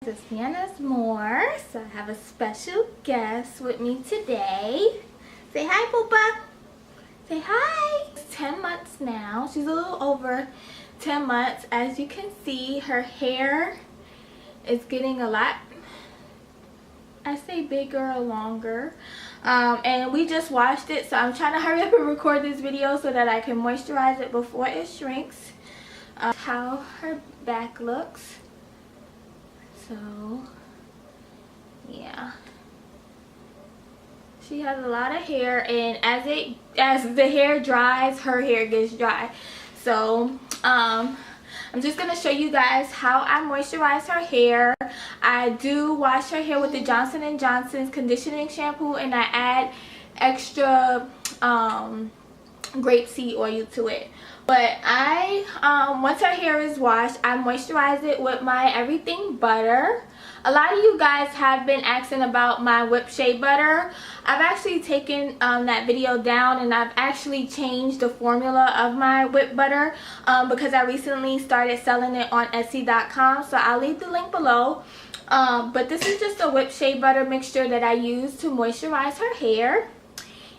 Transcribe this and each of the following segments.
to Sienna's More. So I have a special guest with me today. Say hi, Poopa. Say hi. It's 10 months now. She's a little over 10 months. As you can see, her hair is getting a lot, I say bigger or longer. And we just washed it, so I'm trying to hurry up and record this video so that I can moisturize it before it shrinks. How her back looks. So yeah, she has a lot of hair, and as the hair dries, her hair gets dry. So I'm just gonna show you guys how I moisturize her hair. I do wash her hair with the Johnson & Johnson's conditioning shampoo, and I add extra grapeseed oil to it. But once her hair is washed, I moisturize it with my everything butter. A lot of you guys have been asking about my whipped shea butter. I've actually taken that video down, and I've actually changed the formula of my whipped butter because I recently started selling it on Etsy.com. So I'll leave the link below. But this is just a whipped shea butter mixture that I use to moisturize her hair.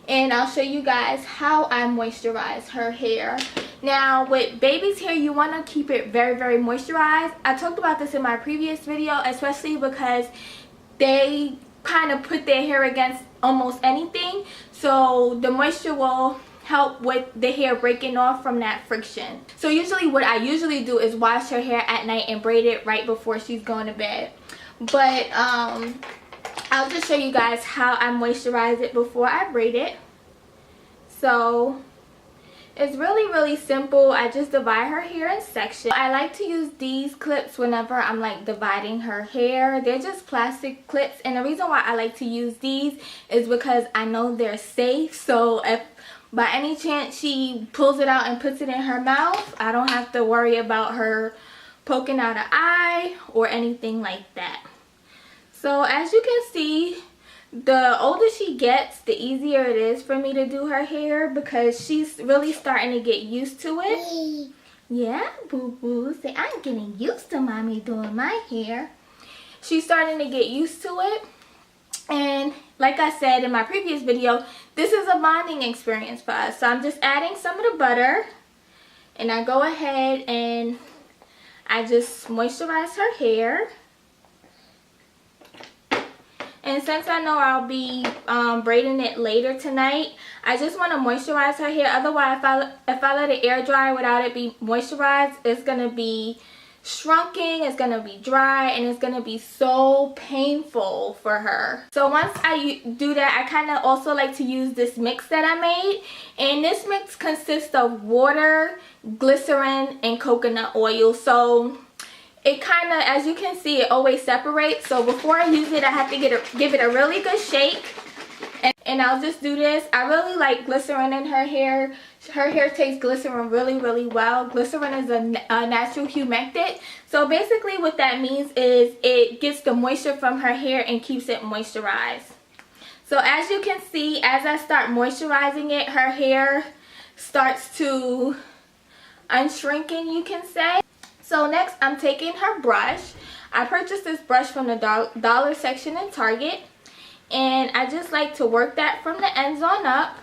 And I'll show you guys how I moisturize her hair. Now, with baby's hair, you want to keep it very, very moisturized. I talked about this in my previous video, especially because they kind of put their hair against almost anything. So the moisture will help with the hair breaking off from that friction. So usually what I usually do is wash her hair at night and braid it right before she's going to bed. But I'll just show you guys how I moisturize it before I braid it. So it's really, really simple. I just divide her hair in sections. I like to use these clips whenever I'm like dividing her hair. They're just plastic clips, and the reason why I like to use these is because I know they're safe. So if by any chance she pulls it out and puts it in her mouth, I don't have to worry about her poking out an eye or anything like that. So as you can see, the older she gets, the easier it is for me to do her hair because she's really starting to get used to it. Yeah, boo-boo. Say, I'm getting used to mommy doing my hair. She's starting to get used to it. And like I said in my previous video, this is a bonding experience for us. So I'm just adding some of the butter. And I go ahead and I just moisturize her hair. And since I know I'll be braiding it later tonight, I just want to moisturize her hair. Otherwise, if I let it air dry without it be moisturized, it's going to be shrunken, it's going to be dry, and it's going to be so painful for her. So once I do that, I kind of also like to use this mix that I made. And this mix consists of water, glycerin, and coconut oil. So it kind of, as you can see, it always separates. So before I use it, I have to give it a really good shake. And I'll just do this. I really like glycerin in her hair. Her hair takes glycerin really, really well. Glycerin is a natural humectant. So basically what that means is it gets the moisture from her hair and keeps it moisturized. So as you can see, as I start moisturizing it, her hair starts to unshrinking, you can say. So next, I'm taking her brush. I purchased this brush from the dollar section in Target. And I just like to work that from the ends on up.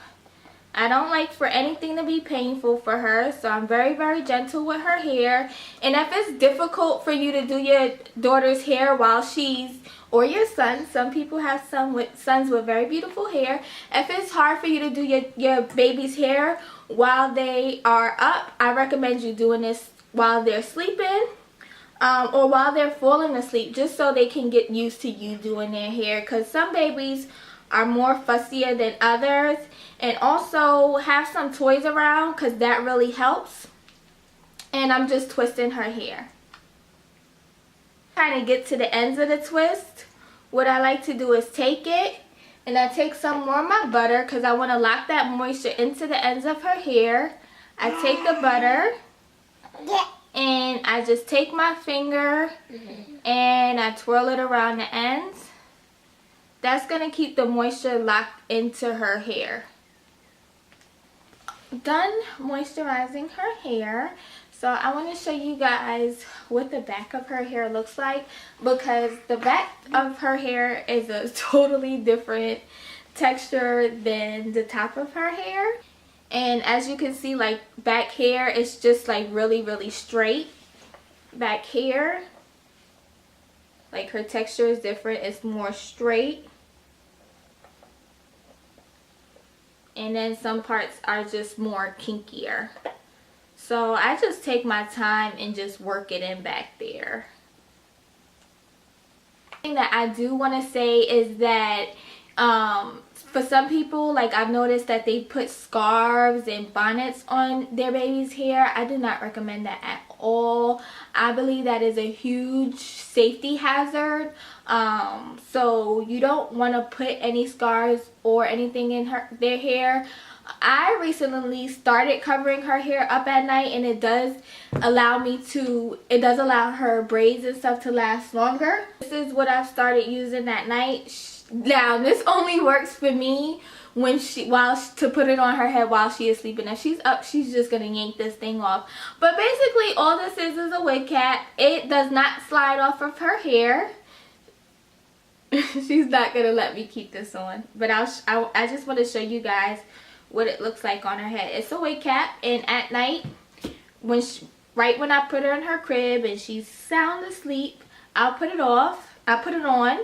I don't like for anything to be painful for her. So I'm very, very gentle with her hair. And if it's difficult for you to do your daughter's hair while she's, or your son, some people have sons with very beautiful hair. If it's hard for you to do your baby's hair while they are up, I recommend you doing this while they're sleeping or while they're falling asleep, just so they can get used to you doing their hair, because some babies are more fussier than others. And also have some toys around, because that really helps. And I'm just twisting her hair. Kind of get to the ends of the twist. What I like to do is take it, and I take some more of my butter because I want to lock that moisture into the ends of her hair. I take the butter and I just take my finger and I twirl it around the ends. That's going to keep the moisture locked into her hair. Done moisturizing her hair. So I want to show you guys what the back of her hair looks like, because the back of her hair is a totally different texture than the top of her hair. And as you can see, like back hair is just like really straight. Back hair, like her texture is different, it's more straight. And then some parts are just more kinkier. So I just take my time and just work it in back there. The thing that I do want to say is that for some people, like I've noticed that they put scarves and bonnets on their baby's hair. I do not recommend that at all. I believe that is a huge safety hazard. So you don't want to put any scarves or anything in their hair. I recently started covering her hair up at night, and it does allow her braids and stuff to last longer. This is what I've started using at night. Now this only works for me when to put it on her head while she is sleeping. If she's up, she's just gonna yank this thing off. But basically all this is a wig cap. It does not slide off of her hair. She's not gonna let me keep this on, but I just want to show you guys what it looks like on her head. It's a wig cap, and at night, right when I put her in her crib and she's sound asleep, I'll put it on,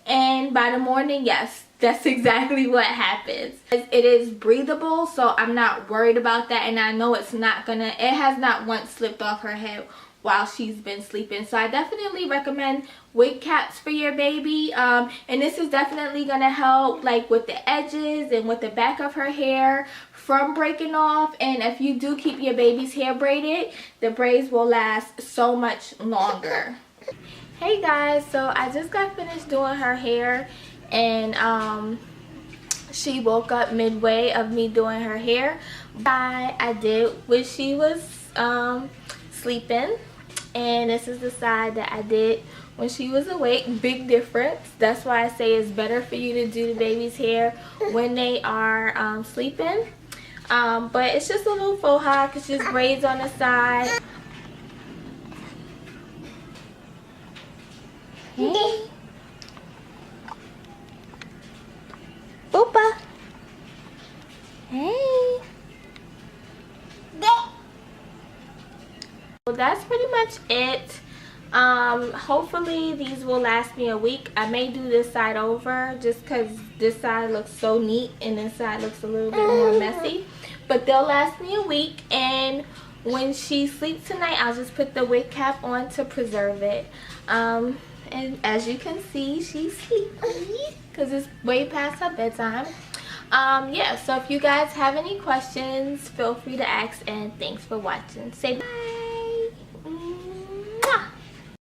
and by the morning, yes, that's exactly what happens. It is breathable, so I'm not worried about that, and I know it has not once slipped off her head while she's been sleeping. So I definitely recommend wig caps for your baby, and this is definitely gonna help like with the edges and with the back of her hair from breaking off. And if you do keep your baby's hair braided, the braids will last so much longer. Hey guys, so I just got finished doing her hair, and she woke up midway of me doing her hair. I did when she was sleeping, and this is the side that I did when she was awake. Big difference. That's why I say it's better for you to do the baby's hair when they are sleeping. But it's just a little faux hawk. It's just braids on the side. Hey. Boopa. Hey. Well, that's pretty much it. Hopefully these will last me a week. I may do this side over just because this side looks so neat and this side looks a little bit more messy. But they'll last me a week, and when she sleeps tonight, I'll just put the wig cap on to preserve it. And as you can see, she's sleepy because it's way past her bedtime. Yeah, so if you guys have any questions, feel free to ask, and thanks for watching. Say bye.